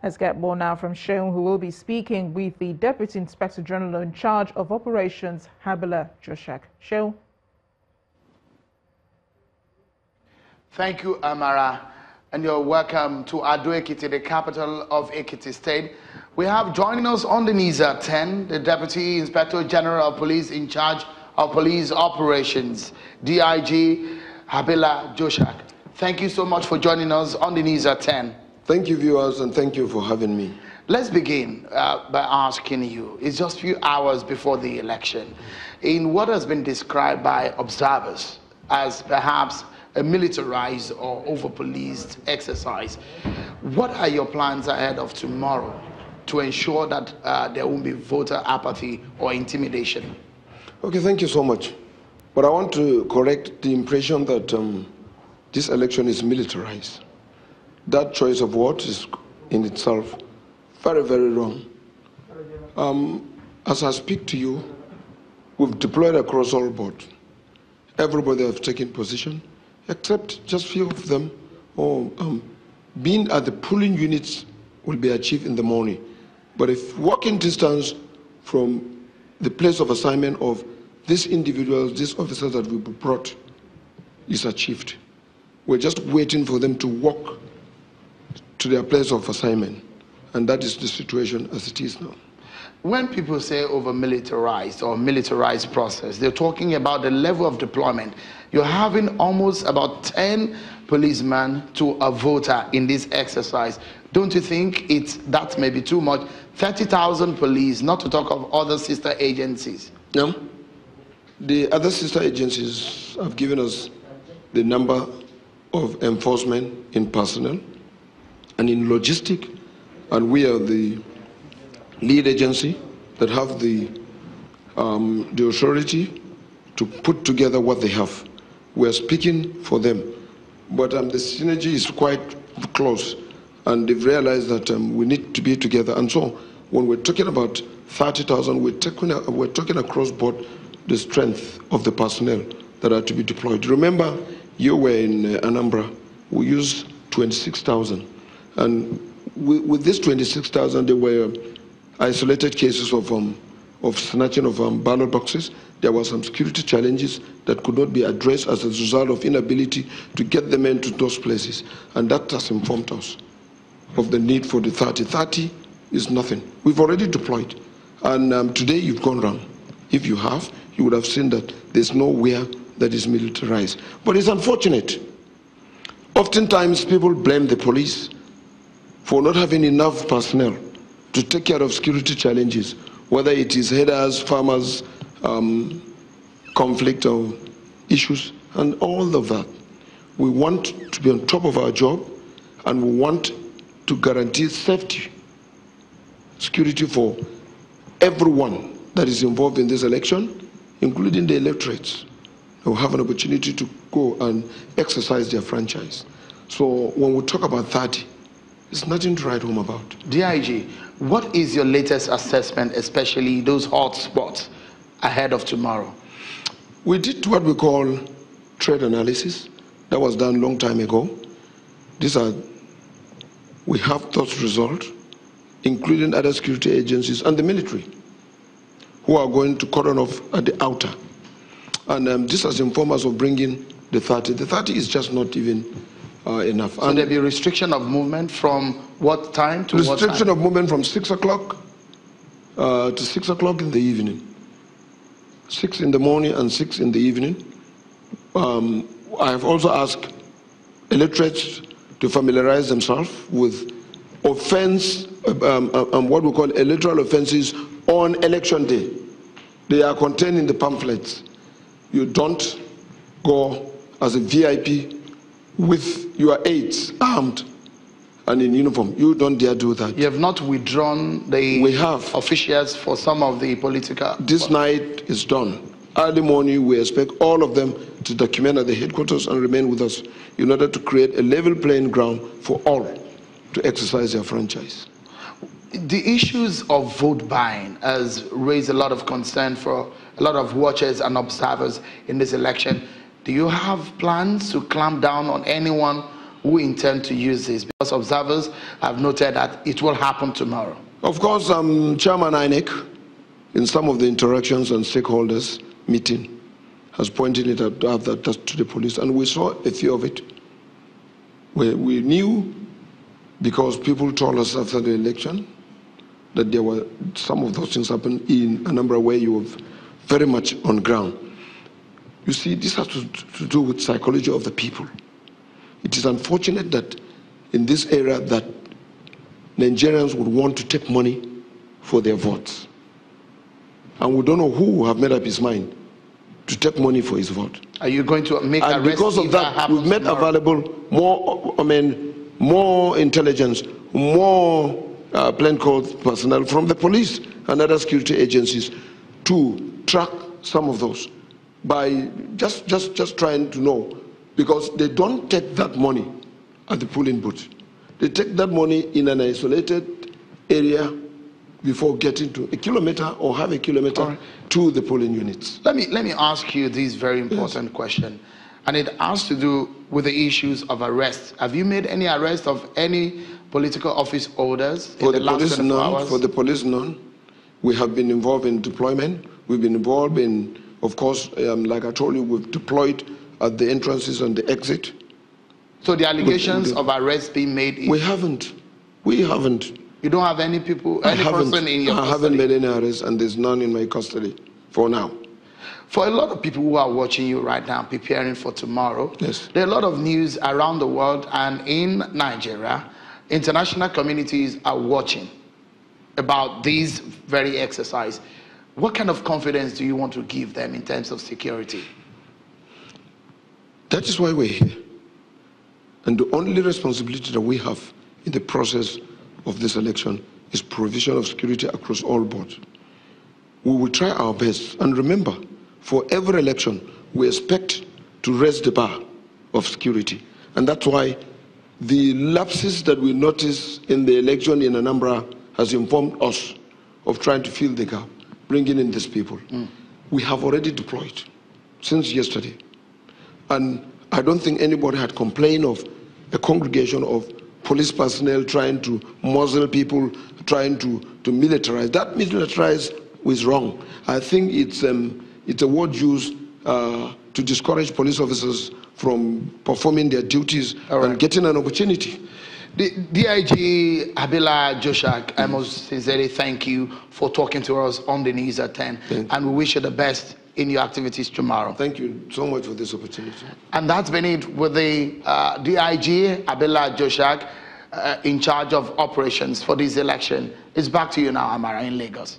Let's get more now from Sheung, who will be speaking with the Deputy Inspector General in charge of operations, Habila Joshak. Sheung. Thank you, Amara, and you're welcome to Ekiti, the capital of Ekiti State. We have joining us on the knees at 10, the Deputy Inspector General of Police in charge of police operations, DIG Habila Joshak. Thank you so much for joining us on the knees at 10. Thank you, viewers, and thank you for having me. Let's begin by asking you, it's just a few hours before the election, in what has been described by observers as perhaps a militarized or over-policed exercise. What are your plans ahead of tomorrow to ensure that there won't be voter apathy or intimidation? Okay, thank you so much. But I want to correct the impression that this election is militarized. That choice of words is in itself very, very wrong. As I speak to you, we've deployed across all boards. Everybody has taken position, except just few of them, being at the polling units will be achieved in the morning. But if walking distance from the place of assignment of these individuals, these officers that we brought, is achieved, we're just waiting for them to walk to their place of assignment. And that is the situation as it is now. When people say over-militarized or militarized process, they're talking about the level of deployment. You're having almost about 10 policemen to a voter in this exercise. Don't you think that may be too much? 30,000 police, not to talk of other sister agencies. No. The other sister agencies have given us the number of enforcement in personnel and in logistics, and we are the lead agency that have the authority to put together what they have. We are speaking for them, but the synergy is quite close, and they've realized that we need to be together. And so when we're talking about 30,000, we're talking across board the strength of the personnel that are to be deployed. Remember, you were in Anambra, we used 26,000. And with this 26,000, there were isolated cases of snatching of ballot boxes. There were some security challenges that could not be addressed as a result of inability to get the men to those places. And that has informed us of the need for the 30. 30 is nothing. We've already deployed. And today you've gone round. If you have, you would have seen that there's nowhere that is militarized. But it's unfortunate. Oftentimes people blame the police for not having enough personnel to take care of security challenges, whether it is headers, farmers, conflict or issues, and all of that. We want to be on top of our job, and we want to guarantee safety, security for everyone that is involved in this election, including the electorates, who have an opportunity to go and exercise their franchise. So when we talk about 30, it's nothing to write home about. DIG, what is your latest assessment, especially those hot spots ahead of tomorrow? We did what we call trade analysis. That was done a long time ago. We have those results, including other security agencies and the military, who are going to cordon off at the outer. And this has informed us of bringing the 30. The 30 is just not even enough. So there'll be restriction of movement from what time to what time? Restriction of movement from 6 o'clock to 6 o'clock in the evening. 6 in the morning and 6 in the evening. I have also asked electorates to familiarize themselves with offense and what we call electoral offenses on election day. They are contained in the pamphlets. You don't go as a VIP with your aides armed and in uniform. You don't dare do that. You have not withdrawn the officials for some of the political... This night is done. Early morning, we expect all of them to document at the headquarters and remain with us in order to create a level playing ground for all to exercise their franchise. The issues of vote buying has raised a lot of concern for a lot of watchers and observers in this election. Do you have plans to clamp down on anyone who intend to use this? Because observers have noted that it will happen tomorrow. Of course, Chairman INEC, in some of the interactions and stakeholders meeting, has pointed it out to the police, and we saw a few of it. We knew, because people told us after the election, that there were some of those things happened in a number of ways. You were very much on ground. You see, this has to do with psychology of the people. It is unfortunate that in this era that Nigerians would want to take money for their votes. And we don't know who have made up his mind to take money for his vote. Are you going to make and because of that, we've made available more intelligence, more plainclothes personnel from the police and other security agencies to track some of those by just trying to know, because they don't take that money at the polling booth. They take that money in an isolated area before getting to a kilometer or half a kilometer to the polling units. Let me ask you this very important question, and it has to do with the issues of arrest. Have you made any arrest of any political office holders in the last 24 hours? For the police, none. We have been involved in deployment. We've been involved in, of course, like I told you, we've deployed at the entrances and the exit. So the allegations of arrest being made? We haven't. We haven't. You don't have any people, any person in your custody? I haven't made any arrests, and there's none in my custody for now. For a lot of people who are watching you right now, preparing for tomorrow, yes, there are a lot of news around the world and in Nigeria. International communities are watching about this very exercise. What kind of confidence do you want to give them in terms of security? That is why we're here. And the only responsibility that we have in the process of this election is provision of security across all boards. We will try our best. And remember, for every election, we expect to raise the bar of security. And that's why the lapses that we notice in the election in Anambra has informed us of trying to fill the gap, bringing in these people. We have already deployed since yesterday. And I don't think anybody had complained of a congregation of police personnel trying to muzzle people, trying to militarize. That militarize was wrong. I think it's a word used to discourage police officers from performing their duties and getting an opportunity. The DIG Abila Joshak, I must sincerely thank you for talking to us on the news at 10. And we wish you the best in your activities tomorrow. Thank you so much for this opportunity. And that's been it with the DIG Abila Joshak in charge of operations for this election. It's back to you now, Amara, in Lagos.